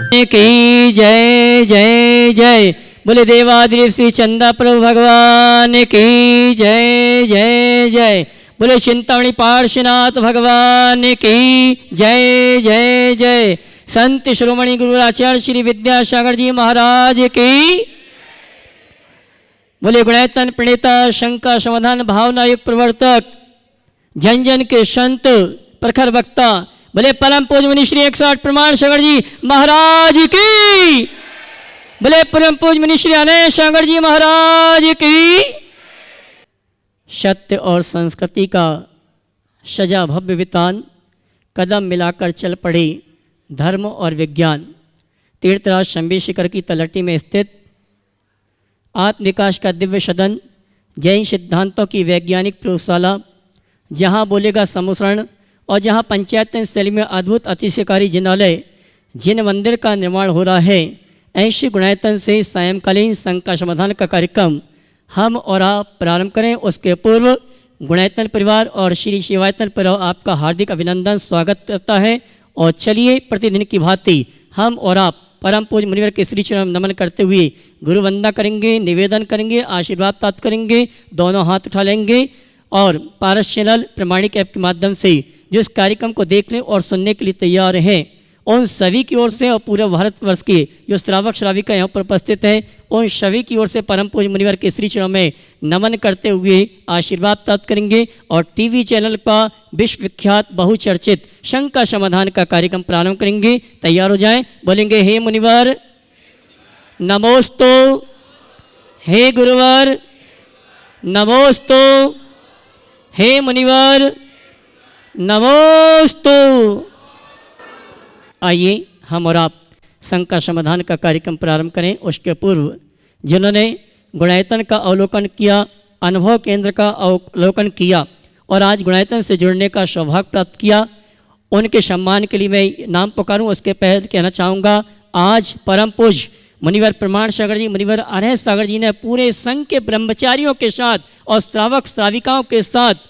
की जय जय जय। बोले देवादिदेव श्री चंदा प्रभु भगवान की जय जय जय। बोले चिंतामणि पार्श्वनाथ भगवान की जय जय जय। संत श्रोमणि गुरुराचार्य श्री विद्यासागर जी महाराज की। बोले गुणायतन प्रणेता शंका समाधान भावना युग प्रवर्तक जन जन के संत प्रखर वक्ता बोले परम पूज्य मुनि श्री 108 प्रमाण सागर जी महाराज की। बोले परम पूज्य मुनि श्री अनंत सागर जी महाराज की। सत्य और संस्कृति का सजा भव्य वितान कदम मिलाकर चल पड़े धर्म और विज्ञान। तीर्थराज शंभी शिखर की तलहटी में स्थित आत्म विकास का दिव्य सदन, जैन सिद्धांतों की वैज्ञानिक प्रयोगशाला, जहाँ बोलेगा समुसरण और जहाँ पंचायत शैली में अद्भुत अतिशयकारी जिनालय जिन मंदिर का निर्माण हो रहा है, ऐसे गुणायतन से सायंकालीन शंका समाधान का कार्यक्रम हम और आप प्रारंभ करें। उसके पूर्व गुणायतन परिवार और श्री शिवायतन परिवार आपका हार्दिक अभिनंदन स्वागत करता है। और चलिए प्रतिदिन की भांति हम और आप परम पूज्य मुनिवर के श्री चरण नमन करते हुए गुरु वंदना करेंगे, निवेदन करेंगे, आशीर्वाद प्राप्त करेंगे, दोनों हाथ उठा लेंगे और पारस चैनल प्रमाणिक ऐप के माध्यम से जो इस कार्यक्रम को देखने और सुनने के लिए तैयार हैं, उन सभी की ओर से और पूरे भारतवर्ष के जो श्रावक श्राविका यहाँ पर उपस्थित हैं, उन सभी की ओर से परम पूज्य मुनिवर के श्री चरणों में नमन करते हुए आशीर्वाद प्राप्त करेंगे। और टीवी चैनल का विश्व विख्यात बहुचर्चित शंका समाधान का कार्यक्रम प्रारंभ करेंगे। तैयार हो जाएं, बोलेंगे हे मुनिवर नमोस्तु, हे गुरुवर नमोस्तु, हे मुनिवर नमोस्तु। आइए हम और आप शंका समाधान का कार्यक्रम प्रारंभ करें। उसके पूर्व जिन्होंने गुणायतन का अवलोकन किया, अनुभव केंद्र का अवलोकन किया और आज गुणायतन से जुड़ने का सौभाग्य प्राप्त किया, उनके सम्मान के लिए मैं नाम पुकारूं। उसके पहले कहना चाहूँगा, आज परम पूज्य मुनिवर प्रमाण सागर जी, मुनिवर अनंत सागर जी ने पूरे संघ के ब्रह्मचारियों के साथ और श्रावक श्राविकाओं के साथ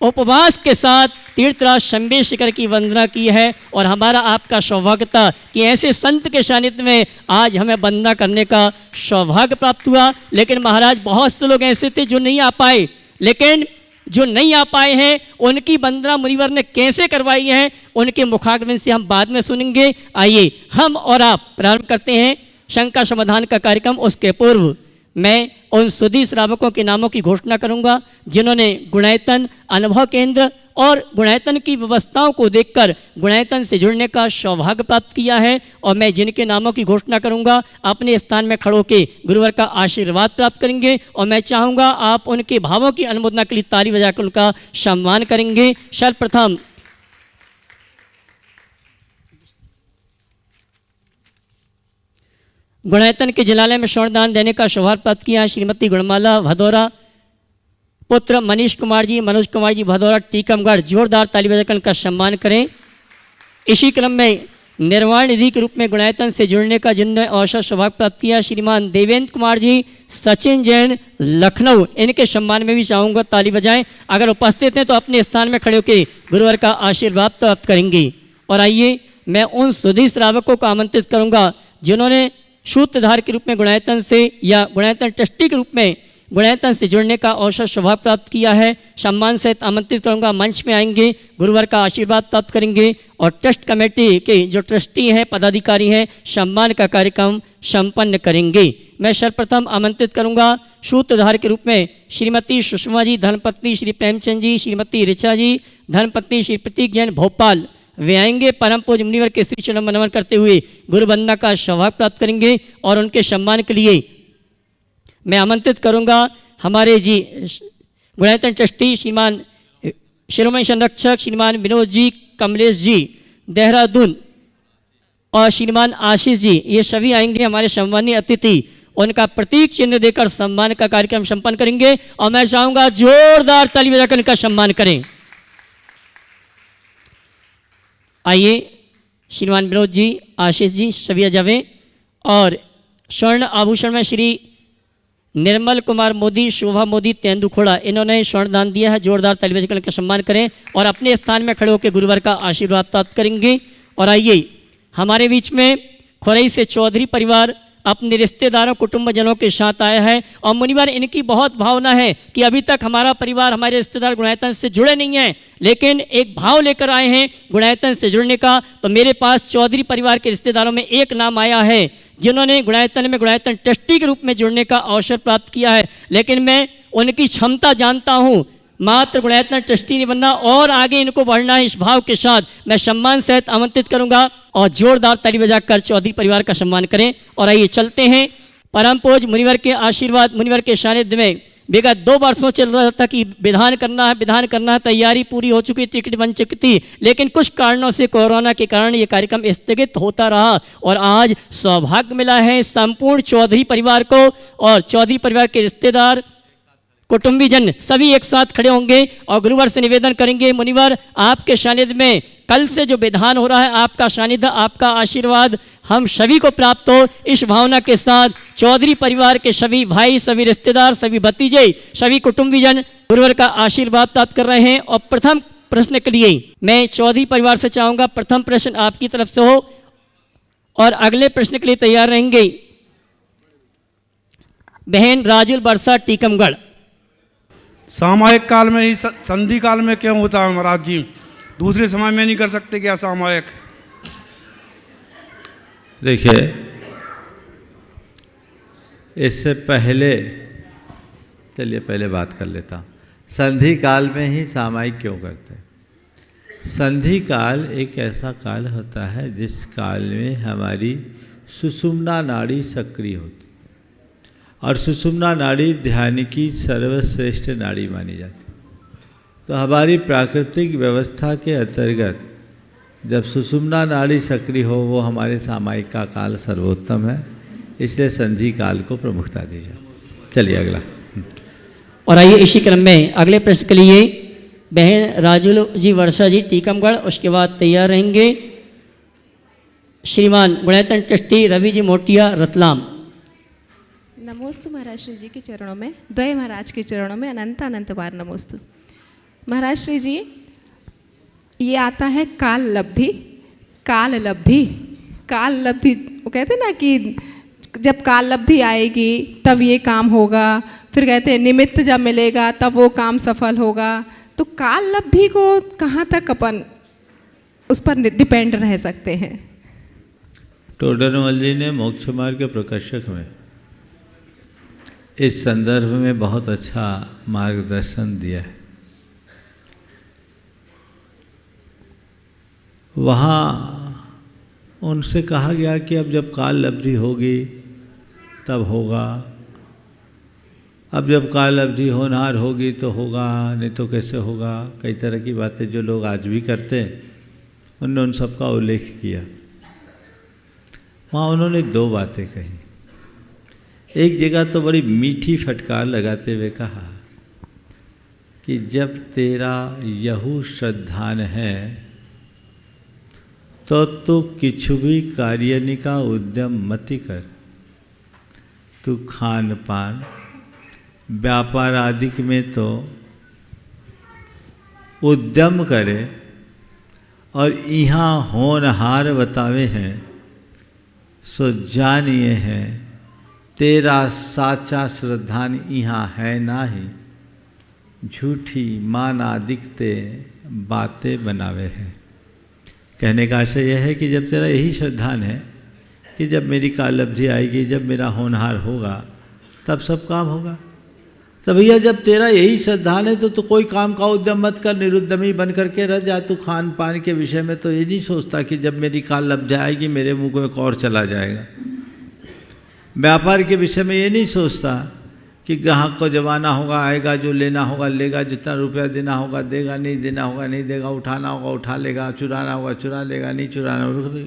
उपवास के साथ तीर्थराज शंभी शिखर की वंदना की है। और हमारा आपका सौभाग्य था कि ऐसे संत के सानिध्य में आज हमें वंदना करने का सौभाग्य प्राप्त हुआ। लेकिन महाराज बहुत से लोग ऐसे थे जो नहीं आ पाए, लेकिन जो नहीं आ पाए हैं उनकी वंदना मुनिवर ने कैसे करवाई है, उनके मुखाग्रन से हम बाद में सुनेंगे। आइए हम और आप प्रारंभ करते हैं शंका समाधान का कार्यक्रम। उसके पूर्व मैं उन सुधी श्रावकों के नामों की घोषणा करूंगा जिन्होंने गुणायतन अनुभव केंद्र और गुणायतन की व्यवस्थाओं को देखकर गुणायतन से जुड़ने का सौभाग्य प्राप्त किया है। और मैं जिनके नामों की घोषणा करूंगा अपने स्थान में खड़ो के गुरुवर का आशीर्वाद प्राप्त करेंगे। और मैं चाहूँगा आप उनके भावों की अनुमोदना के लिए ताली बजाकर उनका सम्मान करेंगे। सर्वप्रथम गुणायतन के जिलालय में स्वर्णदान देने का सौभाग्य प्राप्त किया है श्रीमती गुणमाला भदौरा, पुत्र मनीष कुमार जी, मनोज कुमार जी भदौरा, टीकमगढ़। जोरदार ताली बजाकर उनका सम्मान करें। इसी क्रम में निर्वाण निधि के रूप में गुणायतन से जुड़ने का जिन्होंने अवसर सौभाग्य प्राप्त किया श्रीमान देवेंद्र कुमार जी, सचिन जैन, लखनऊ। इनके सम्मान में भी चाहूँगा ताली बजाएं। अगर उपस्थित हैं तो अपने स्थान में खड़े होकर गुरुवर का आशीर्वाद प्राप्त करेंगे। और आइए मैं उन सुधी श्रावकों को आमंत्रित करूँगा जिन्होंने सूत्रधार के रूप में गुणायतन से या गुणायतन ट्रस्टी के रूप में गुणायतन से जुड़ने का अवसर सौभाग्य प्राप्त किया है। सम्मान सहित आमंत्रित करूंगा, मंच में आएंगे, गुरुवर का आशीर्वाद प्राप्त करेंगे और ट्रस्ट कमेटी के जो ट्रस्टी हैं, पदाधिकारी हैं, सम्मान का कार्यक्रम संपन्न करेंगे। मैं सर्वप्रथम आमंत्रित करूंगा सूत्रधार के रूप में श्रीमती सुषमा जी, धर्मपत्नी श्री प्रेमचंद जी, श्रीमती ऋचा जी, धर्मपत्नी श्री प्रतीक जैन भोपाल। वे आएंगे, परम पूज्य मुनिवर के श्री चरण में नमन करते हुए गुरु वंदना का सौभाग्य प्राप्त करेंगे। और उनके सम्मान के लिए मैं आमंत्रित करूंगा हमारे जी गुणायतन ट्रस्टी श्रीमान शिरोमणि संरक्षक श्रीमान विनोद जी, कमलेश जी देहरादून और श्रीमान आशीष जी, ये सभी आएंगे हमारे सम्मानीय अतिथि। उनका प्रतीक चिन्ह देकर सम्मान का कार्यक्रम संपन्न करेंगे। और मैं चाहूँगा जोरदार ताली बजाकर इनका सम्मान करें। आइए श्रीमान विनोद जी, आशीष जी सभी आ जावे। और स्वर्ण आभूषण में श्री निर्मल कुमार मोदी, शोभा मोदी, तेंदुखोड़ा, इन्होंने स्वर्ण दान दिया है। जोरदार ताली बजाकर का सम्मान करें और अपने स्थान में खड़े होकर गुरुवर का आशीर्वाद प्राप्त करेंगे। और आइए हमारे बीच में खुरई से चौधरी परिवार अपने रिश्तेदारों कुटुंबजनों के साथ आया है। और मुनिवर इनकी बहुत भावना है कि अभी तक हमारा परिवार, हमारे रिश्तेदार गुणायतन से जुड़े नहीं हैं, लेकिन एक भाव लेकर आए हैं गुणायतन से जुड़ने का। तो मेरे पास चौधरी परिवार के रिश्तेदारों में एक नाम आया है जिन्होंने गुणायतन में गुणायतन ट्रस्टी के रूप में जुड़ने का अवसर प्राप्त किया है। लेकिन मैं उनकी क्षमता जानता हूँ, मात्र गुणायतन ट्रस्टी नहीं बनना और आगे इनको बढ़ना है। इस भाव के साथ मैं सम्मान सहित आमंत्रित करूंगा और जोरदार ताली बजाकर चौधरी परिवार का सम्मान करें। और आइए चलते हैं। परम पूज्य मुनिवर के आशीर्वाद, मुनिवर के सानिध्य में विगत 2 वर्षों चल रहा था कि विधान करना है, तैयारी पूरी हो चुकी, टिकट बन चुकी थी, लेकिन कुछ कारणों से कोरोना के कारण ये कार्यक्रम स्थगित होता रहा। और आज सौभाग्य मिला है संपूर्ण चौधरी परिवार को और चौधरी परिवार के रिश्तेदार कुटुंबीजन सभी एक साथ खड़े होंगे और गुरुवर से निवेदन करेंगे, मुनिवर आपके सानिध्य में कल से जो विधान हो रहा है, आपका सानिध्य, आपका आशीर्वाद हम सभी को प्राप्त हो। इस भावना के साथ चौधरी परिवार के सभी भाई, सभी रिश्तेदार, सभी भतीजे, सभी कुटुंबीजन गुरुवर का आशीर्वाद प्राप्त कर रहे हैं। और प्रथम प्रश्न के लिए मैं चौधरी परिवार से चाहूँगा प्रथम प्रश्न आपकी तरफ से हो और अगले प्रश्न के लिए तैयार रहेंगे बहन राजुल बरसा टीकमगढ़। सामायिक काल में ही संधि काल में क्यों होता है महाराज जी? दूसरे समय में नहीं कर सकते क्या सामायिक? देखिए, इससे पहले चलिए पहले बात कर लेता हूँ। संधि काल में ही सामायिक क्यों करते हैं? संधि काल एक ऐसा काल होता है जिस काल में हमारी सुषुम्ना नाड़ी सक्रिय होती और सुषुम्ना नाड़ी ध्यान की सर्वश्रेष्ठ नाड़ी मानी जाती। तो हमारी प्राकृतिक व्यवस्था के अंतर्गत जब सुषुम्ना नाड़ी सक्रिय हो, वो हमारे सामायिक का काल सर्वोत्तम है, इसलिए संधि काल को प्रमुखता दी जाए। चलिए अगला। और आइए इसी क्रम में अगले प्रश्न के लिए बहन राजुल जी वर्षा जी टीकमगढ़, उसके बाद तैयार रहेंगे श्रीमान गुणायतन ट्रस्टी रवि जी मोटिया रतलाम। नमोस्तु महाराज श्री जी के चरणों में, द्वय महाराज के चरणों में अनंत अनंत बार नमोस्तु। महाराज श्री जी, ये आता है काल लब्धि। काल लब्धि, काल लब्धि, वो कहते हैं ना कि जब काल लब्धि आएगी तब ये काम होगा, फिर कहते हैं निमित्त जब मिलेगा तब वो काम सफल होगा। तो काल लब्धि को कहाँ तक अपन उस पर डिपेंड रह सकते हैं? टोडरमल जी ने मोक्ष मार्ग के प्रकाशक में इस संदर्भ में बहुत अच्छा मार्गदर्शन दिया है। वहाँ उनसे कहा गया कि अब जब काल लब्धि होगी तब होगा, अब जब काल लब्धि होनहार होगी तो होगा, नहीं तो कैसे होगा। कई तरह की बातें जो लोग आज भी करते हैं, उन्होंने उन सब का उल्लेख किया। वहाँ उन्होंने 2 बातें कही। एक जगह तो बड़ी मीठी फटकार लगाते हुए कहा कि जब तेरा यहू श्रद्धान है तो तू किछु भी कार्य का उद्यम मति कर। तू खान पान व्यापार आदि में तो उद्यम करे और यहाँ होनहार बतावे हैं, सो जानिए है तेरा साचा श्रद्धान यहाँ है नाही, झूठी माना दिखते बातें बनावे हैं। कहने का आशय यह है कि जब तेरा यही श्रद्धान है कि जब मेरी काल लब्धि आएगी, जब मेरा होनहार होगा तब सब काम होगा। तो भैया जब तेरा यही श्रद्धान है तो कोई काम का उद्यम मत कर, निरुद्यमी बन करके रह जा। तू खान पान के विषय में तो ये नहीं सोचता कि जब मेरी काल लब्धि आएगी मेरे मुंह को एक और चला जाएगा। व्यापार के विषय में ये नहीं सोचता कि ग्राहक को जमाना होगा, आएगा, जो लेना होगा लेगा, जितना रुपया देना होगा देगा, नहीं देना होगा नहीं देगा, उठाना होगा उठा लेगा, चुराना होगा चुरा लेगा, नहीं चुराना होगा।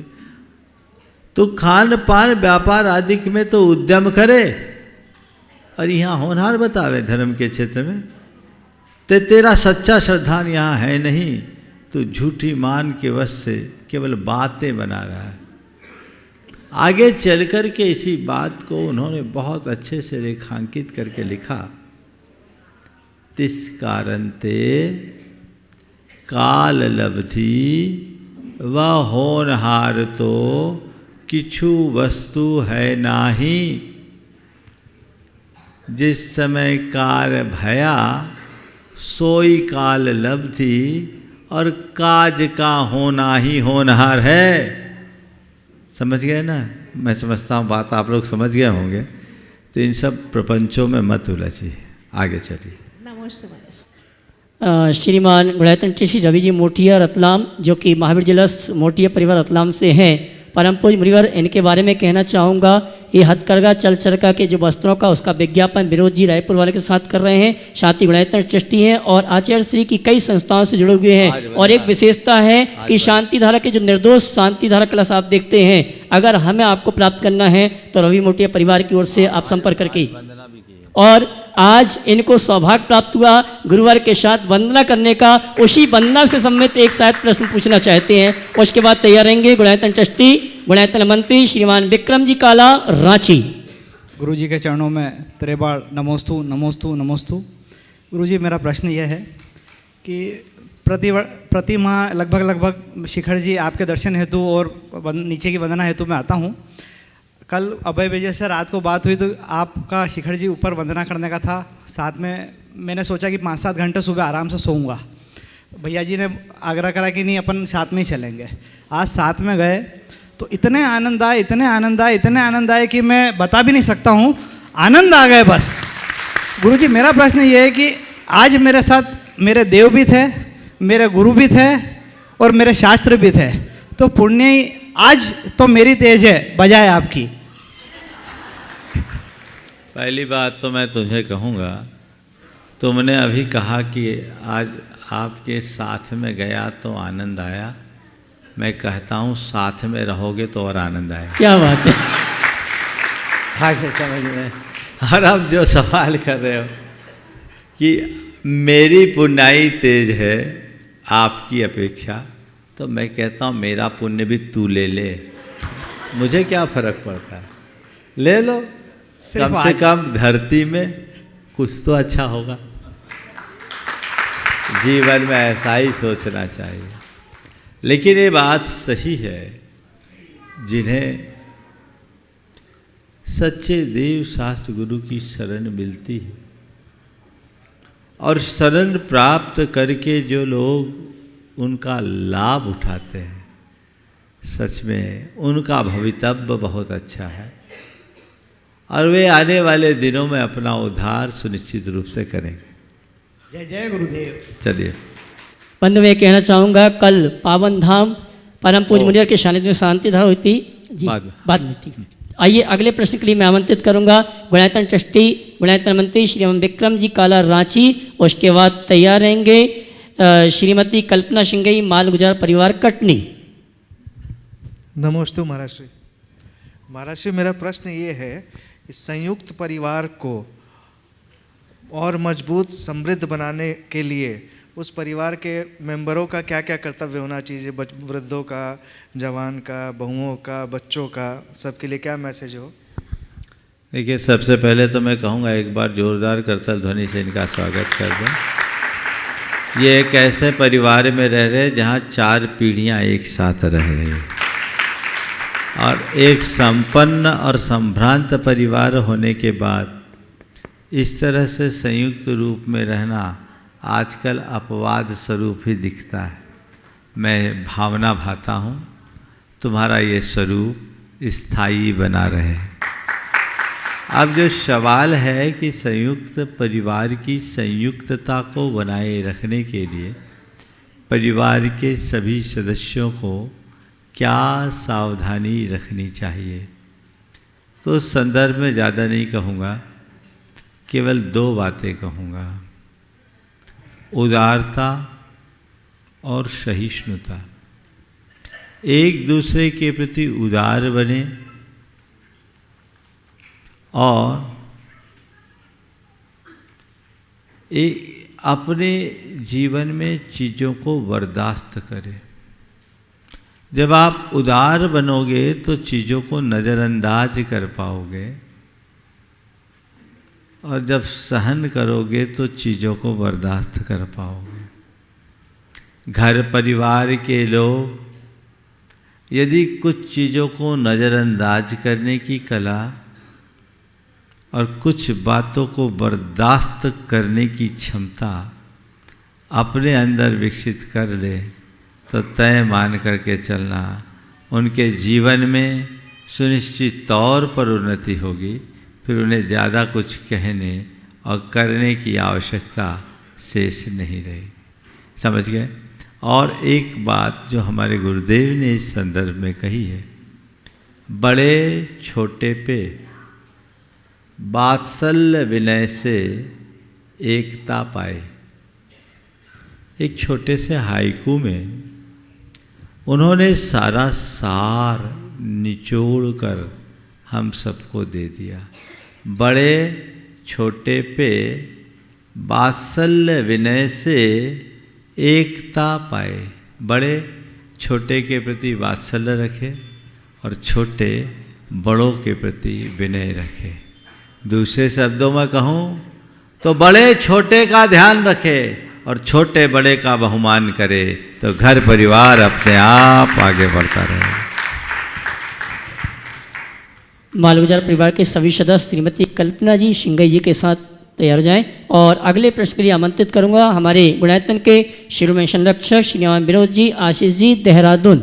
तो खान पान व्यापार आदि में तो उद्यम करे और यहाँ होनहार बतावे धर्म के क्षेत्र में। तो तेरा सच्चा श्रद्धान यहाँ है नहीं, तो झूठी मान के वश से केवल बातें बना रहा है। आगे चल कर के इसी बात को उन्होंने बहुत अच्छे से रेखांकित करके लिखा। तिस कारण ते काल लब्धि व होनहार तो किछु वस्तु है नाही, जिस समय काल भया सोई काल लब्धि, और काज का होना ही होनहार है। समझ गए ना? मैं समझता हूँ बात आप लोग समझ गए होंगे। तो इन सब प्रपंचों में मत उलझिए, आगे चलिए। नमस्ते महाराज। श्रीमान गुणायतन श्री रवि जी मोटिया रतलाम, जो कि महावीर जिलस मोटिया परिवार रतलाम से हैं, परम पूज्य मुनिवर, इनके बारे में कहना चाहूँगा। ये हथकरघा चल चरखा के जो वस्त्रों का उसका विज्ञापन विरोध जी रायपुर वाले के साथ कर रहे हैं। साथ ही गुणायतन ट्रस्टी हैं और आचार्य श्री की कई संस्थाओं से जुड़े हुए हैं। और एक विशेषता है कि शांति धारा के जो निर्दोष शांति धारा क्लास आप देखते हैं, अगर हमें आपको प्राप्त करना है तो रवि मोटिया परिवार की ओर से आप संपर्क करके। और आज इनको सौभाग्य प्राप्त हुआ गुरुवार के साथ वंदना करने का। उसी वंदना से सम्मिलित एक शायद प्रश्न पूछना चाहते हैं, उसके बाद तैयार रहेंगे गुणायतन ट्रस्टी, गुणायतन मंत्री श्रीमान विक्रम जी काला, रांची। गुरु जी के चरणों में त्रिबार नमोस्तु नमोस्तु नमोस्तु। गुरु जी, मेरा प्रश्न यह है कि प्रति माह लगभग शिखर जी आपके दर्शन हेतु और नीचे की वंदना हेतु मैं आता हूँ। कल अभय विजय से रात को बात हुई तो आपका शिखर जी ऊपर वंदना करने का था। साथ में मैंने सोचा कि 5-7 घंटे सुबह आराम से सोऊंगा। भैया जी ने आग्रह करा कि नहीं अपन साथ में ही चलेंगे। आज साथ में गए तो इतने आनंद आए कि मैं बता भी नहीं सकता हूँ। आनंद आ गए बस। गुरु जी, मेरा प्रश्न ये है कि आज मेरे साथ मेरे देव भी थे, मेरे गुरु भी थे और मेरे शास्त्र भी थे। तो पुण्य आज तो मेरी तेज है बजाय आपकी। पहली बात तो मैं तुझे कहूँगा, तुमने अभी कहा कि आज आपके साथ में गया तो आनंद आया। मैं कहता हूँ साथ में रहोगे तो और आनंद आएगा। क्या बात है। आगे समझ में। और अब जो सवाल कर रहे हो कि मेरी पुण्याई तेज है आपकी अपेक्षा, तो मैं कहता हूँ मेरा पुण्य भी तू ले ले, मुझे क्या फर्क पड़ता है, ले लो। कम से कम धरती में कुछ तो अच्छा होगा। जीवन में ऐसा ही सोचना चाहिए। लेकिन ये बात सही है, जिन्हें सच्चे देव शास्त्र गुरु की शरण मिलती है और शरण प्राप्त करके जो लोग उनका लाभ उठाते हैं, सच में उनका भवितव्य बहुत अच्छा है और वे आने वाले दिनों में अपना उद्धार सुनिश्चित रूप से करेंगे। जय जय गुरुदेव। चलिए। बंधु, मैं कहना चाहूँगा कल पावन धाम परम पूज्य मुनिवर के सानिध्य में शांति धारा हुई थी जी। बाद में ठीक। आइए अगले प्रश्न के लिए मैं आमंत्रित करूंगा गुणायतन ट्रस्टी, गुणायतन मंत्री श्रीमान विक्रम जी काला, रांची। उसके बाद तैयार रहेंगे श्रीमती कल्पना सिंगई, माल गुजार परिवार, कटनी। नमोस्तु महाराज श्री। महाराज श्री, मेरा प्रश्न ये है कि संयुक्त परिवार को और मजबूत समृद्ध बनाने के लिए उस परिवार के मेंबरों का क्या क्या कर्तव्य होना चाहिए? वृद्धों का, जवान का, बहुओं का, बच्चों का, सबके लिए क्या मैसेज हो? देखिए, सबसे पहले तो मैं कहूँगा एक बार जोरदार करतल ध्वनि से इनका स्वागत कर दें। ये एक ऐसे परिवार में रह रहे जहाँ 4 पीढ़ियाँ एक साथ रह रही और एक संपन्न और संभ्रांत परिवार होने के बाद इस तरह से संयुक्त रूप में रहना आजकल अपवाद स्वरूप ही दिखता है। मैं भावना भाता हूँ तुम्हारा ये स्वरूप स्थायी बना रहे। अब जो सवाल है कि संयुक्त परिवार की संयुक्तता को बनाए रखने के लिए परिवार के सभी सदस्यों को क्या सावधानी रखनी चाहिए, तो उस संदर्भ में ज़्यादा नहीं कहूँगा, केवल 2 बातें कहूँगा। उदारता और सहिष्णुता। एक दूसरे के प्रति उदार बने और अपने जीवन में चीज़ों को बर्दाश्त करें। जब आप उदार बनोगे तो चीज़ों को नज़रअंदाज कर पाओगे और जब सहन करोगे तो चीज़ों को बर्दाश्त कर पाओगे। घर परिवार के लोग यदि कुछ चीज़ों को नज़रअंदाज करने की कला और कुछ बातों को बर्दाश्त करने की क्षमता अपने अंदर विकसित कर ले तो तय मान करके चलना, उनके जीवन में सुनिश्चित तौर पर उन्नति होगी। फिर उन्हें ज़्यादा कुछ कहने और करने की आवश्यकता शेष नहीं रही। समझ गए? और एक बात जो हमारे गुरुदेव ने इस संदर्भ में कही है, बड़े छोटे पे वात्सल्य विनय से एकता पाए। एक छोटे से हाइकू में उन्होंने सारा सार निचोड़ कर हम सबको दे दिया। बड़े छोटे पे वात्सल्य विनय से एकता पाए। बड़े छोटे के प्रति वात्सल्य रखे और छोटे बड़ों के प्रति विनय रखे। दूसरे शब्दों में कहूँ तो बड़े छोटे का ध्यान रखे और छोटे बड़े का बहुमान करे तो घर परिवार अपने आप आगे बढ़ता रहे। मालगुजार परिवार के सभी सदस्य श्रीमती कल्पना जी शिंगई जी के साथ तैयार हो जाएं और अगले प्रश्न के लिए आमंत्रित करूंगा हमारे गुणायतन के शिरोमणि संरक्षक श्रीमान विनोद जी, आशीष जी, देहरादून।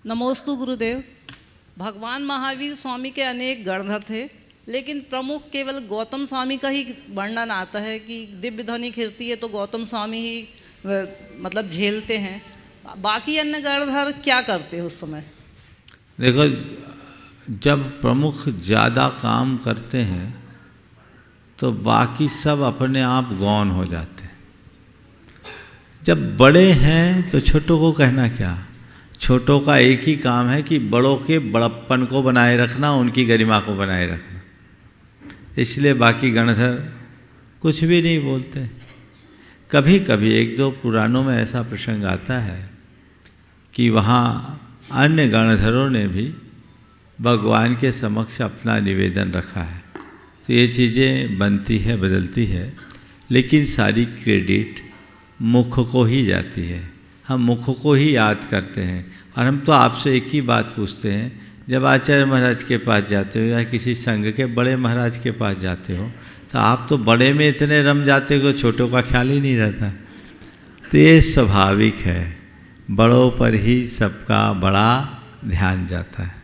नमोस्तु गुरुदेव। भगवान महावीर स्वामी के अनेक गणधर थे, लेकिन प्रमुख केवल गौतम स्वामी का ही वर्णन आता है कि दिव्य ध्वनि खिलती है तो गौतम स्वामी ही मतलब झेलते हैं। बाकी अन्य गणधर क्या करते उस समय? देखो, जब प्रमुख ज़्यादा काम करते हैं तो बाकी सब अपने आप गौन हो जाते हैं। जब बड़े हैं तो छोटों को कहना क्या? छोटों का एक ही काम है कि बड़ों के बड़प्पन को बनाए रखना, उनकी गरिमा को बनाए रखना। इसलिए बाकी गणधर कुछ भी नहीं बोलते। कभी कभी एक दो पुराणों में ऐसा प्रसंग आता है कि वहाँ अन्य गणधरों ने भी भगवान के समक्ष अपना निवेदन रखा है। तो ये चीज़ें बनती है, बदलती है, लेकिन सारी क्रेडिट मुख को ही जाती है। हम मुख को ही याद करते हैं। और हम तो आपसे एक ही बात पूछते हैं, जब आचार्य महाराज के पास जाते हो या किसी संघ के बड़े महाराज के पास जाते हो तो आप तो बड़े में इतने रम जाते हो कि छोटों का ख्याल ही नहीं रहता। तो ये स्वाभाविक है, बड़ों पर ही सबका बड़ा ध्यान जाता है।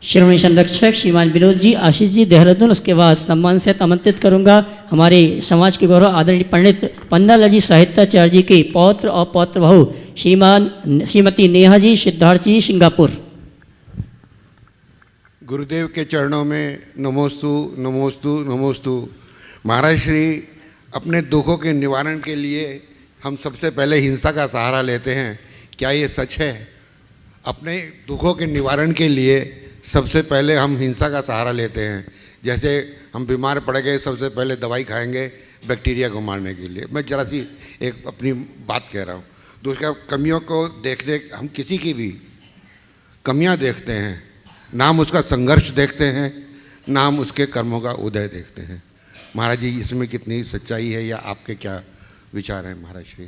शिरोमणि संरक्षक श्रीमान विनोद जी, आशीष जी, देहरादून। उसके बाद सम्मान से आमंत्रित करूंगा हमारे समाज के गौरव आदरणीय पंडित पन्नालाल जी साहित्याचार्य जी के पौत्र और पौत्र बहु श्रीमती नेहा जी, सिद्धार्थ जी, सिंगापुर। गुरुदेव के चरणों में नमोस्तु नमोस्तु नमोस्तु। महाराज श्री अपने दुखों के निवारण के लिए हम सबसे पहले हिंसा का सहारा लेते हैं, क्या ये सच है? अपने दुखों के निवारण के लिए सबसे पहले हम हिंसा का सहारा लेते हैं। जैसे हम बीमार पड़ गए, सबसे पहले दवाई खाएंगे बैक्टीरिया को मारने के लिए। मैं जरा सी एक अपनी बात कह रहा हूँ। दूसरा, कमियों को देखते, हम किसी की भी कमियाँ देखते हैं, ना हम उसका संघर्ष देखते हैं, ना हम उसके कर्मों का उदय देखते हैं। महाराज जी, इसमें कितनी सच्चाई है या आपके क्या विचार हैं महाराज श्री?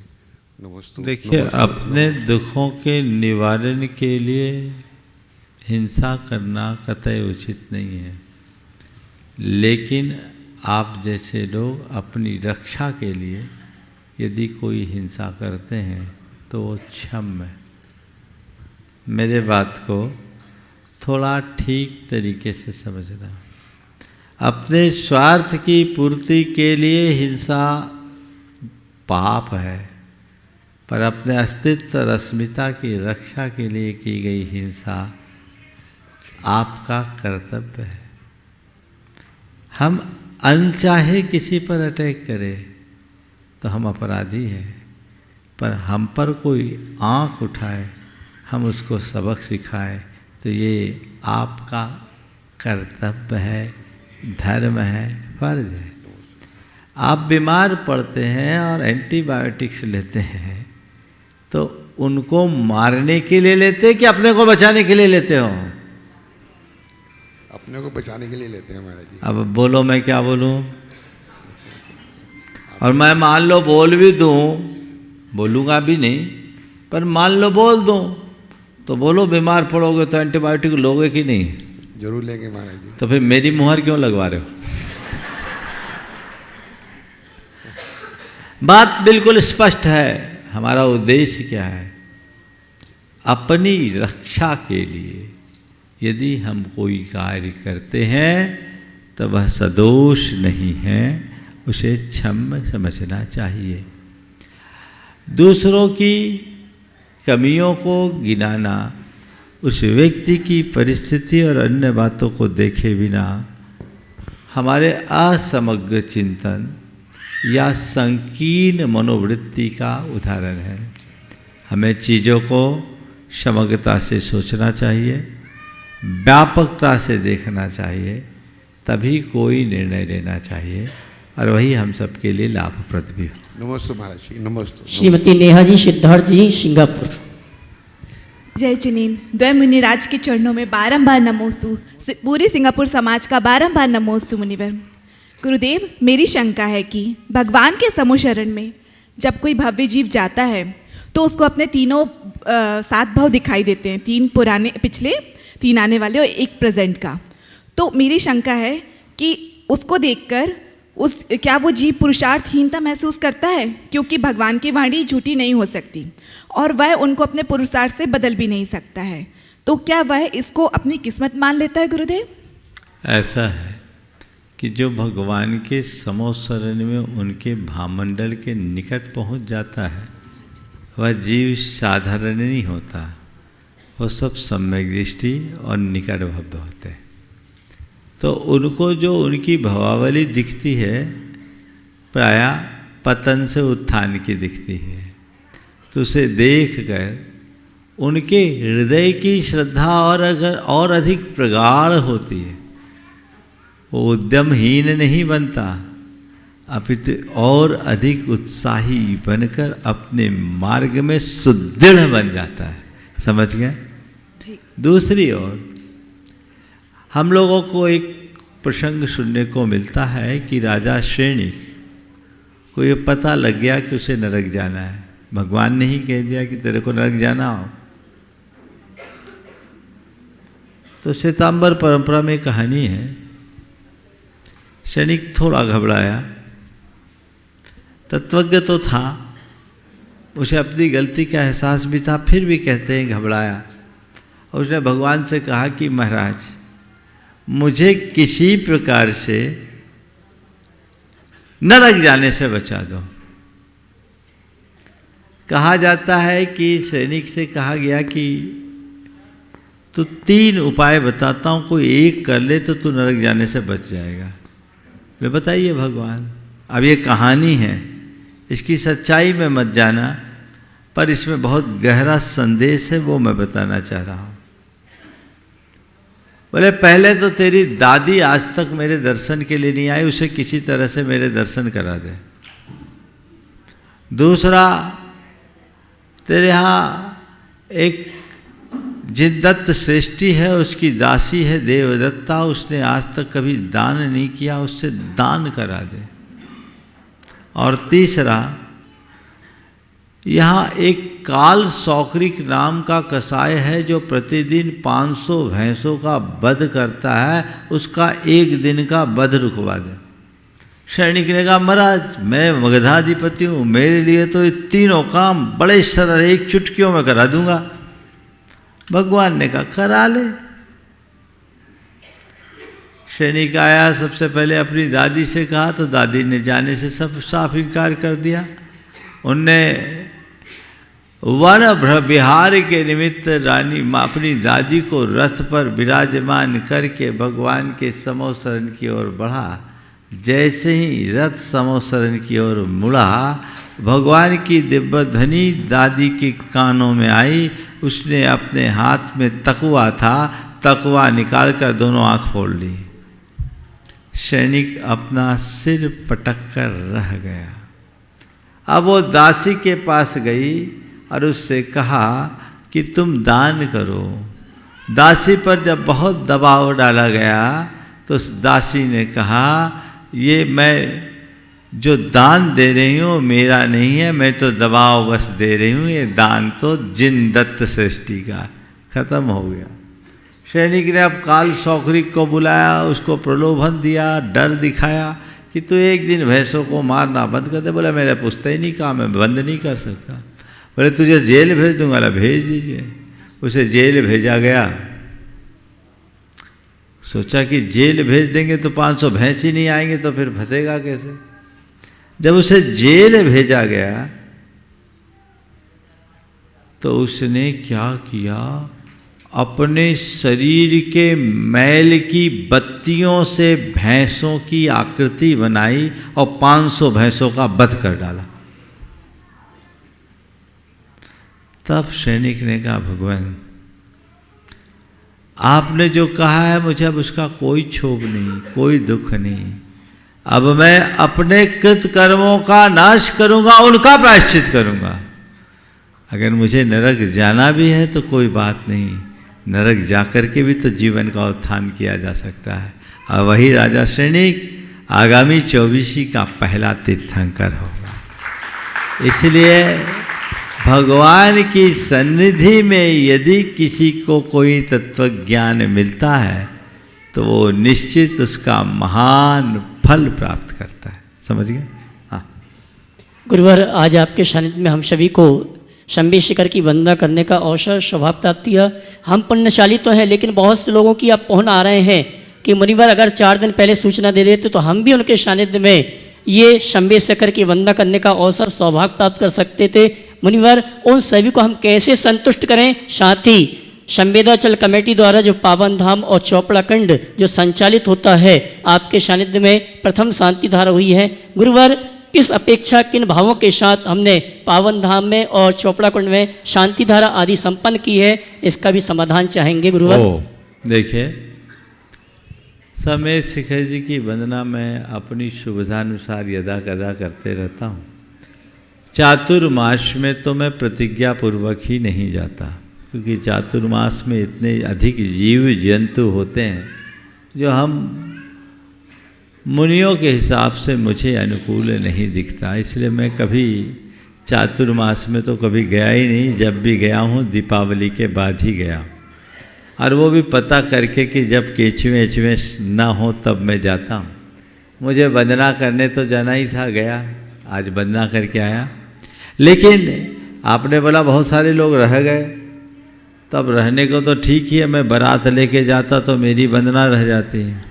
नमस्ते। देखिए, अपने दुखों के निवारण के लिए हिंसा करना कतई उचित नहीं है, लेकिन आप जैसे लोग अपनी रक्षा के लिए यदि कोई हिंसा करते हैं तो वो क्षम्य है। मेरे बात को थोड़ा ठीक तरीके से समझना। अपने स्वार्थ की पूर्ति के लिए हिंसा पाप है, पर अपने अस्तित्व और अस्मिता की रक्षा के लिए की गई हिंसा आपका कर्तव्य है। हम अनचाहे किसी पर अटैक करें तो हम अपराधी हैं, पर हम पर कोई आँख उठाए, हम उसको सबक सिखाए तो ये आपका कर्तव्य है, धर्म है, फर्ज है। आप बीमार पड़ते हैं और एंटीबायोटिक्स लेते हैं तो उनको मारने के लिए लेते कि अपने को बचाने के लिए लेते हो? अपने को बचाने के लिए लेते हैं महाराज जी। अब बोलो, मैं क्या बोलूं? और मैं मान लो बोल भी दूं, बोलूँगा भी नहीं, पर मान लो बोल दूं तो बोलो बीमार पड़ोगे तो एंटीबायोटिक लोगे कि नहीं? जरूर लेंगे महाराज जी। तो फिर मेरी मुहर क्यों लगवा रहे हो? बात बिल्कुल स्पष्ट है। हमारा उद्देश्य क्या है? अपनी रक्षा के लिए यदि हम कोई कार्य करते हैं तो वह सदोष नहीं है, उसे क्षम्य समझना चाहिए। दूसरों की कमियों को गिनाना, उस व्यक्ति की परिस्थिति और अन्य बातों को देखे बिना हमारे असमग्र चिंतन या संकीर्ण मनोवृत्ति का उदाहरण है। हमें चीज़ों को समग्रता से सोचना चाहिए, व्यापकता से देखना चाहिए, तभी कोई निर्णय लेना चाहिए और वही हम सबके लिए लाभप्रद भी हो। नमस्ते महाराज जी, नमस्ते। श्रीमती नेहा जी सिद्धार्थ जी सिंगापुर। जय जिनीन। द्वय मुनिराज के चरणों में बारंबार नमोस्तु, पूरी सिंगापुर समाज का बारंबार नमोस्तु मुनिवर। गुरुदेव, मेरी शंका है कि भगवान के समूह शरण में जब कोई भव्य जीव जाता है तो उसको अपने तीनों 7 भाव दिखाई देते हैं, 3 पुराने, पिछले 3 आने वाले और 1 प्रेजेंट का। तो मेरी शंका है कि उसको देखकर क्या वो जीव पुरुषार्थहीनता महसूस करता है? क्योंकि भगवान की वाणी झूठी नहीं हो सकती और वह उनको अपने पुरुषार्थ से बदल भी नहीं सकता है। तो क्या वह इसको अपनी किस्मत मान लेता है गुरुदेव? ऐसा है कि जो भगवान के समूह शरण में उनके भामंडल के निकट पहुंच जाता है, वह जीव साधारण नहीं होता, वो सब सम्यक दृष्टि और निकट भव्य होते हैं। तो उनको जो उनकी भवावली दिखती है प्रायः पतन से उत्थान की दिखती है। तो उसे देखकर उनके हृदय की श्रद्धा और अधिक प्रगाढ़ होती है। वो उद्यमहीन नहीं बनता, अपितु और अधिक उत्साही बनकर अपने मार्ग में सुदृढ़ बन जाता है। समझ गए? दूसरी ओर हम लोगों को एक प्रसंग सुनने को मिलता है कि राजा श्रेणिक को ये पता लग गया कि उसे नरक जाना है। भगवान ने ही कह दिया कि तेरे को नरक जाना हो। तो श्वेतांबर परंपरा में कहानी है, श्रेणिक थोड़ा घबराया, तत्वज्ञ तो था, उसे अपनी गलती का एहसास भी था, फिर भी कहते हैं घबराया। और उसने भगवान से कहा कि महाराज मुझे किसी प्रकार से नरक जाने से बचा दो। कहा जाता है कि सैनिक से कहा गया कि तू 3 उपाय बताता हूँ, कोई एक कर ले तो तू नरक जाने से बच जाएगा। वे बताइए भगवान, अब ये कहानी है, इसकी सच्चाई में मत जाना, पर इसमें बहुत गहरा संदेश है, वो मैं बताना चाह रहा हूँ। बोले पहले तो तेरी दादी आज तक मेरे दर्शन के लिए नहीं आई, उसे किसी तरह से मेरे दर्शन करा दे। दूसरा, तेरे यहाँ एक जिनदत्त श्रेष्ठी है, उसकी दासी है देवदत्ता, उसने आज तक कभी दान नहीं किया, उससे दान करा दे। और तीसरा, यहाँ एक काल सौक्रिक नाम का कसाय है जो प्रतिदिन 500 भैंसों का वध करता है, उसका 1 दिन का वध रुकवा दे। सैनिक ने कहा महाराज मैं मगधाधिपति हूँ, मेरे लिए तो ये तीनों काम बड़े सरल, एक चुटकियों में करा दूंगा। भगवान ने कहा करा ले। सैनिक आया, सबसे पहले अपनी दादी से कहा तो दादी ने जाने से सब साफ इनकार कर दिया। उनने वन विहार के निमित्त रानी अपनी दादी को रथ पर विराजमान करके भगवान के समूह शरण की ओर बढ़ा। जैसे ही रथ समूह शरण की ओर मुड़ा, भगवान की दिव्य ध्वनि दादी के कानों में आई। उसने अपने हाथ में तकवा था, तकवा निकाल कर दोनों आँख फोड़ ली। सैनिक अपना सिर पटक कर रह गया। अब वो दासी के पास गई और उससे कहा कि तुम दान करो। दासी पर जब बहुत दबाव डाला गया तो उस दासी ने कहा ये मैं जो दान दे रही हूँ मेरा नहीं है, मैं तो दबाव बस दे रही हूँ, ये दान तो जिन दत्त सृष्टि का। खत्म हो गया। सैनिक ने अब काल सौखरिक को बुलाया, उसको प्रलोभन दिया, डर दिखाया कि तू एक दिन भैंसों को मारना बंद कर दे। बोला मेरा पुश्तैनी काम है, बंद नहीं कर सकता। बोले तुझे जेल भेज दूंगा। बोला भेज दीजिए। उसे जेल भेजा गया। सोचा कि जेल भेज देंगे तो 500 भैंस ही नहीं आएंगे तो फिर फंसेगा कैसे। जब उसे जेल भेजा गया तो उसने क्या किया, अपने शरीर के मैल की बत्तियों से भैंसों की आकृति बनाई और 500 भैंसों का वध कर डाला। तब सैनिक ने कहा भगवान आपने जो कहा है मुझे अब उसका कोई क्षोभ नहीं, कोई दुख नहीं। अब मैं अपने कृत कर्मों का नाश करूंगा, उनका प्रायश्चित करूंगा। अगर मुझे नरक जाना भी है तो कोई बात नहीं, नरक जाकर के भी तो जीवन का उत्थान किया जा सकता है। और वही राजा सैनिक आगामी 24 का पहला तीर्थंकर होगा। इसलिए भगवान की सन्निधि में यदि किसी को कोई तत्व ज्ञान मिलता है तो वो निश्चित उसका महान फल प्राप्त करता है। समझ गए? हाँ गुरुवर, आज आपके सानिध्य में हम सभी को शंभी शिखर की वंदना करने का अवसर सौभाग्य प्राप्त किया। हम पुण्यशाली तो हैं, लेकिन बहुत से लोगों की अब पहुँच आ रहे हैं कि मुनिवर अगर 4 दिन पहले सूचना दे देते तो हम भी उनके सानिध्य में ये शंभी शिखर की वंदना करने का अवसर सौभाग्य प्राप्त कर सकते थे। मुनिवर, उन सभी को हम कैसे संतुष्ट करें? साथ ही संवेदाचल कमेटी द्वारा जो पावन धाम और चौपड़ा कंड जो संचालित होता है आपके सानिध्य में प्रथम शांति धारा हुई है। गुरुवर, किस अपेक्षा किन भावों के साथ हमने पावन धाम में और चौपड़ा कुंड में शांति धारा आदि संपन्न की है, इसका भी समाधान चाहेंगे गुरुवर। देखिए, समय शिखर जी की वंदना मैं अपनी सुविधानुसार यदा कदा करते रहता हूँ। चातुर्मास में तो मैं प्रतिज्ञा पूर्वक ही नहीं जाता, क्योंकि चातुर्मास में इतने अधिक जीव जंतु होते हैं जो हम मुनियों के हिसाब से मुझे अनुकूल नहीं दिखता। इसलिए मैं कभी चातुर्मास में तो कभी गया ही नहीं। जब भी गया हूँ दीपावली के बाद ही गया, और वो भी पता करके कि जब केचुए एचुए ना हो तब मैं जाता हूँ। मुझे वंदना करने तो जाना ही था, गया, आज वंदना करके आया। लेकिन आपने बोला बहुत सारे लोग रह गए, तब रहने को तो ठीक ही है, मैं बारात लेके जाता तो मेरी वंदना रह जाती है।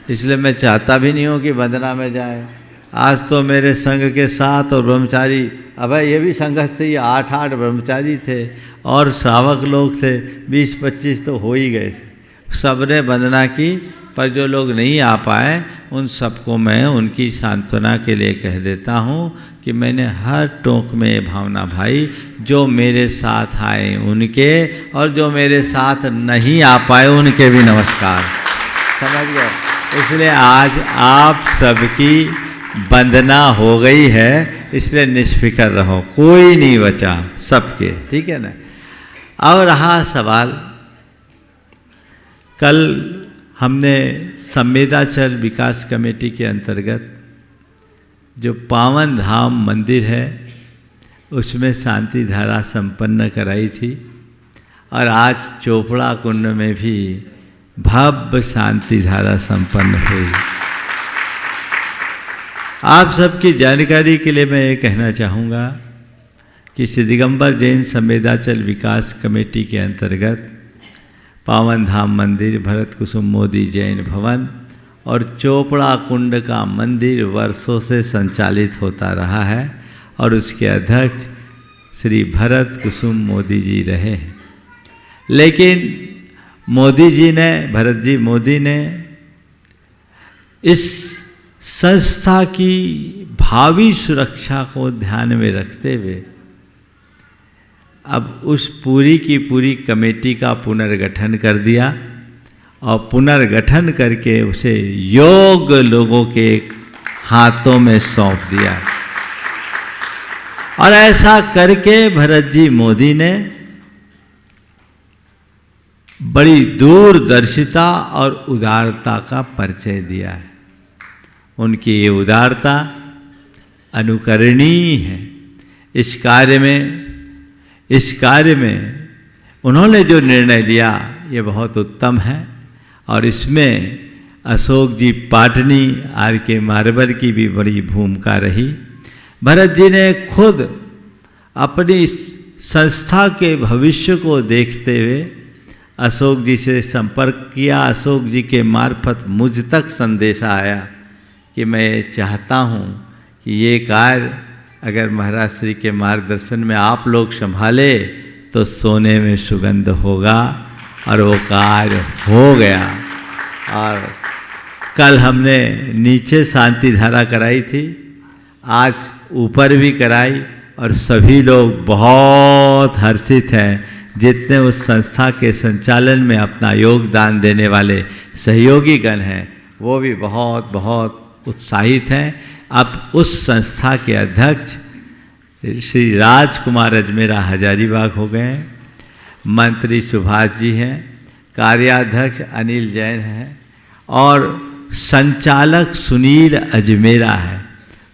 इसलिए मैं चाहता भी नहीं हूँ कि वंदना में जाए। आज तो मेरे संघ के 7 और ब्रह्मचारी, अब ये भी संघस्थ ही 8 ब्रह्मचारी थे और श्रावक लोग थे, 20-25 तो हो ही गए थे। सबने वंदना की, पर जो लोग नहीं आ पाए उन सबको मैं उनकी सांत्वना के लिए कह देता हूँ कि मैंने हर टोक में ये भावना भाई, जो मेरे साथ आए उनके और जो मेरे साथ नहीं आ पाए उनके भी नमस्कार। समझ गए? इसलिए आज आप सबकी वंदना हो गई है, इसलिए निष्फिक्र रहो, कोई नहीं बचा, सबके, ठीक है ना। और रहा सवाल, कल हमने संवेदाचल विकास कमेटी के अंतर्गत जो पावन धाम मंदिर है उसमें शांति धारा संपन्न कराई थी, और आज चोपड़ा कुंड में भी भव्य शांति धारा संपन्न हुई। आप सबकी जानकारी के लिए मैं ये कहना चाहूँगा कि श्री दिगंबर जैन संवेदाचल विकास कमेटी के अंतर्गत पावन धाम मंदिर, भरत कुसुम मोदी जैन भवन और चोपड़ा कुंड का मंदिर वर्षों से संचालित होता रहा है, और उसके अध्यक्ष श्री भरत कुसुम मोदी जी रहे हैं। लेकिन मोदी जी ने, भरत जी मोदी ने इस संस्था की भावी सुरक्षा को ध्यान में रखते हुए अब उस पूरी की पूरी कमेटी का पुनर्गठन कर दिया, और पुनर्गठन करके उसे योग्य लोगों के हाथों में सौंप दिया। और ऐसा करके भरत जी मोदी ने बड़ी दूरदर्शिता और उदारता का परिचय दिया है। उनकी ये उदारता अनुकरणीय हैं। इस कार्य में उन्होंने जो निर्णय लिया ये बहुत उत्तम है, और इसमें अशोक जी पाटनी, आर के मारवर की भी बड़ी भूमिका रही। भरत जी ने खुद अपनी संस्था के भविष्य को देखते हुए अशोक जी से संपर्क किया। अशोक जी के मार्फत मुझ तक संदेशा आया कि मैं चाहता हूँ कि ये कार्य अगर महाराज श्री के मार्गदर्शन में आप लोग संभाले तो सोने में सुगंध होगा, और वो कार्य हो गया। और कल हमने नीचे शांति धारा कराई थी, आज ऊपर भी कराई, और सभी लोग बहुत हर्षित हैं। जितने उस संस्था के संचालन में अपना योगदान देने वाले सहयोगी गण हैं वो भी बहुत बहुत उत्साहित हैं। अब उस संस्था के अध्यक्ष श्री राजकुमार अजमेरा हजारीबाग हो गए हैं, मंत्री सुभाष जी हैं, कार्याध्यक्ष अनिल जैन हैं, और संचालक सुनील अजमेरा है,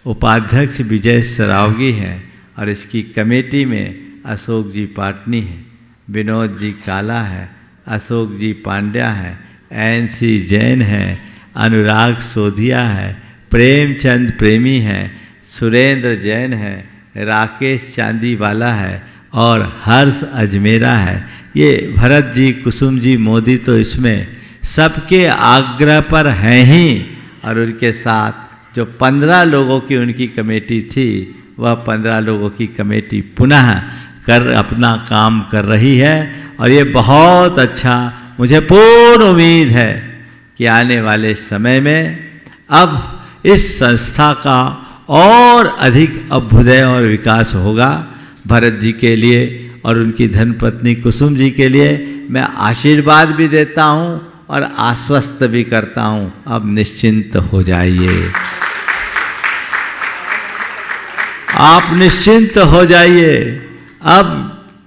उपाध्यक्ष विजय सरावगी हैं, और इसकी कमेटी में अशोक जी पाटनी हैं, विनोद जी काला है, अशोक जी पांड्या है, NC जैन हैं, अनुराग सोधिया है, प्रेमचंद प्रेमी हैं, सुरेंद्र जैन हैं, राकेश चांदीवाला है, और हर्ष अजमेरा है। ये भरत जी, कुसुम जी, मोदी तो इसमें सबके आग्रह पर हैं ही, और उनके साथ जो 15 लोगों की उनकी कमेटी थी वह 15 लोगों की कमेटी पुनः अपना काम कर रही है। और ये बहुत अच्छा, मुझे पूर्ण उम्मीद है कि आने वाले समय में अब इस संस्था का और अधिक अभ्युदय और विकास होगा। भरत जी के लिए और उनकी धर्मपत्नी कुसुम जी के लिए मैं आशीर्वाद भी देता हूँ और आश्वस्त भी करता हूँ, अब निश्चिंत हो जाइए, आप निश्चिंत हो जाइए। अब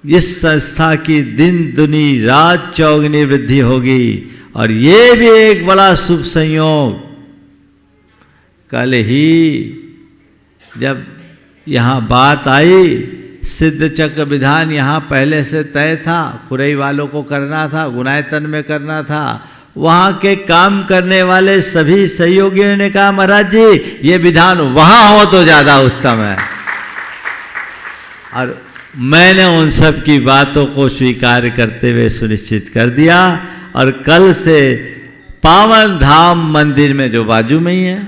इस संस्था की दिन दुनी रात चौगुनी वृद्धि होगी, और ये भी एक बड़ा शुभ संयोग। कल ही जब यहाँ बात आई, सिद्ध चक्र विधान यहाँ पहले से तय था, खुरई वालों को करना था, गुनायतन में करना था। वहाँ के काम करने वाले सभी सहयोगियों ने कहा महाराज जी ये विधान वहाँ हो तो ज़्यादा उत्तम है, और मैंने उन सब की बातों को स्वीकार करते हुए सुनिश्चित कर दिया। और कल से पावन धाम मंदिर में जो बाजू में ही है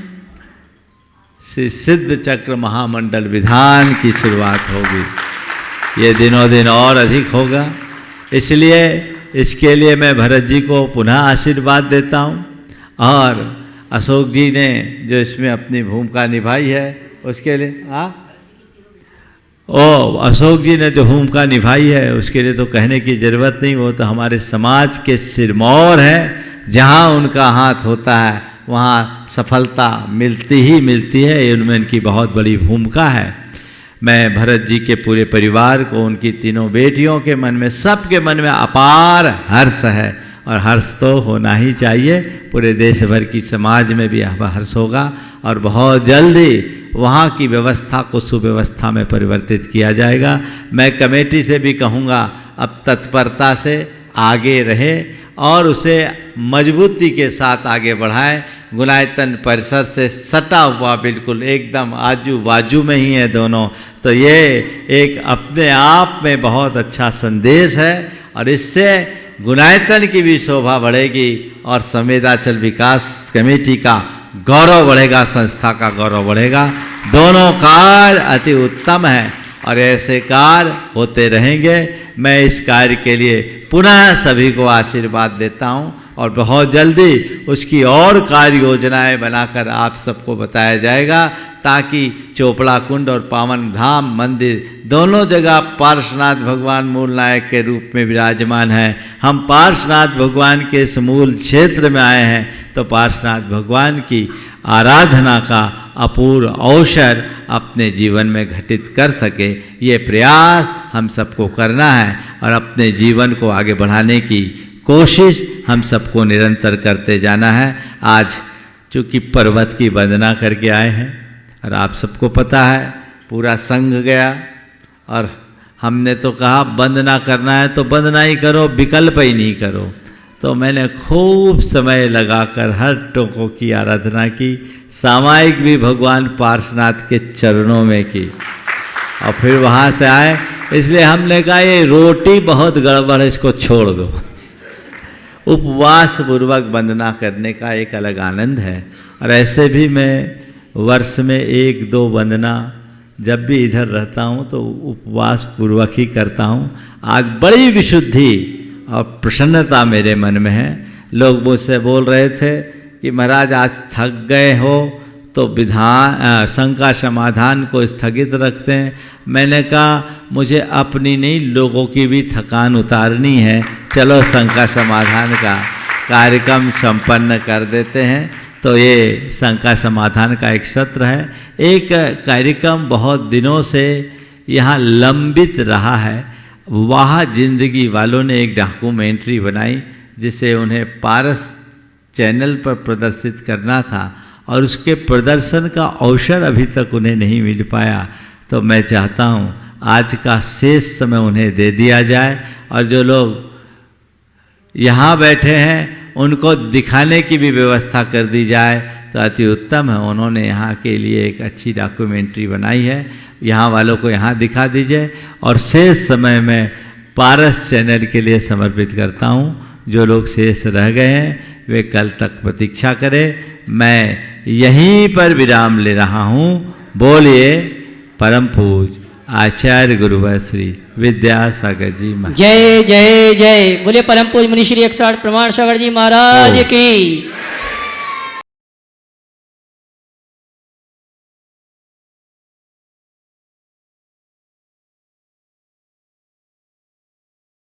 श्री सिद्ध चक्र महामंडल विधान की शुरुआत होगी। ये दिनों दिन और अधिक होगा, इसलिए इसके लिए मैं भरत जी को पुनः आशीर्वाद देता हूँ। और अशोक जी ने जो इसमें अपनी भूमिका निभाई है उसके लिए अशोक जी ने जो भूमिका निभाई है उसके लिए तो कहने की ज़रूरत नहीं, वो तो हमारे समाज के सिरमौर हैं। जहाँ उनका हाथ होता है वहाँ सफलता मिलती ही मिलती है, ये उनमें इनकी बहुत बड़ी भूमिका है। मैं भरत जी के पूरे परिवार को, उनकी तीनों बेटियों के मन में, सबके मन में अपार हर्ष है, और हर्ष तो होना ही चाहिए। पूरे देश भर की समाज में भी हर्ष होगा, और बहुत जल्दी वहाँ की व्यवस्था को सुव्यवस्था में परिवर्तित किया जाएगा। मैं कमेटी से भी कहूँगा अब तत्परता से आगे रहे और उसे मजबूती के साथ आगे बढ़ाएं। गुनायतन परिसर से सटा हुआ बिल्कुल एकदम आजू बाजू में ही है दोनों, तो ये एक अपने आप में बहुत अच्छा संदेश है, और इससे गुनायतन की भी शोभा बढ़ेगी और संवेदाचल विकास कमेटी का गौरव बढ़ेगा, संस्था का गौरव बढ़ेगा। दोनों कार्य अति उत्तम हैं और ऐसे कार्य होते रहेंगे। मैं इस कार्य के लिए पुनः सभी को आशीर्वाद देता हूं, और बहुत जल्दी उसकी और कार्य योजनाएं बनाकर आप सबको बताया जाएगा, ताकि चोपड़ा कुंड और पावन धाम मंदिर दोनों जगह पार्श्वनाथ भगवान मूल नायक के रूप में विराजमान हैं। हम पार्श्वनाथ भगवान के इस मूल क्षेत्र में आए हैं, तो पार्श्वनाथ भगवान की आराधना का अपूर्व अवसर अपने जीवन में घटित कर सके, ये प्रयास हम सबको करना है, और अपने जीवन को आगे बढ़ाने की कोशिश हम सबको निरंतर करते जाना है। आज चूँकि पर्वत की वंदना करके आए हैं, और आप सबको पता है पूरा संघ गया और हमने तो कहा बंद ना करना है तो बंद ना ही करो, विकल्प ही नहीं करो। तो मैंने खूब समय लगाकर हर टोकों की आराधना की, सामायिक भी भगवान पार्श्वनाथ के चरणों में की और फिर वहाँ से आए। इसलिए हमने कहा ये रोटी बहुत गड़बड़ है, इसको छोड़ दो। उपवास पूर्वक वंदना करने का एक अलग आनंद है। और ऐसे भी मैं वर्ष में 1-2 वंदना जब भी इधर रहता हूँ तो उपवास पूर्वक ही करता हूँ। आज बड़ी विशुद्धि और प्रसन्नता मेरे मन में है। लोग मुझसे बोल रहे थे कि महाराज आज थक गए हो तो विधान शंका समाधान को स्थगित रखते हैं। मैंने कहा मुझे अपनी नहीं लोगों की भी थकान उतारनी है, चलो शंका समाधान का कार्यक्रम संपन्न कर देते हैं। तो ये शंका समाधान का एक सत्र है। एक कार्यक्रम बहुत दिनों से यहाँ लंबित रहा है। वाह जिंदगी वालों ने एक डॉक्यूमेंट्री बनाई जिसे उन्हें पारस चैनल पर प्रदर्शित करना था और उसके प्रदर्शन का अवसर अभी तक उन्हें नहीं मिल पाया। तो मैं चाहता हूँ आज का शेष समय उन्हें दे दिया जाए और जो लोग यहाँ बैठे हैं उनको दिखाने की भी व्यवस्था कर दी जाए तो अति उत्तम है। उन्होंने यहाँ के लिए एक अच्छी डॉक्यूमेंट्री बनाई है, यहाँ वालों को यहाँ दिखा दीजिए और शेष समय में पारस चैनल के लिए समर्पित करता हूँ। जो लोग शेष रह गए हैं वे कल तक प्रतीक्षा करें। मैं यहीं पर विराम ले रहा हूँ। बोलिए परम पूज आचार्य गुरुवर श्री विद्यासागर जी महाराज। जय जय जय। बोले परम पूज मुनि श्री 108 प्रमाण सागर जी महाराज की।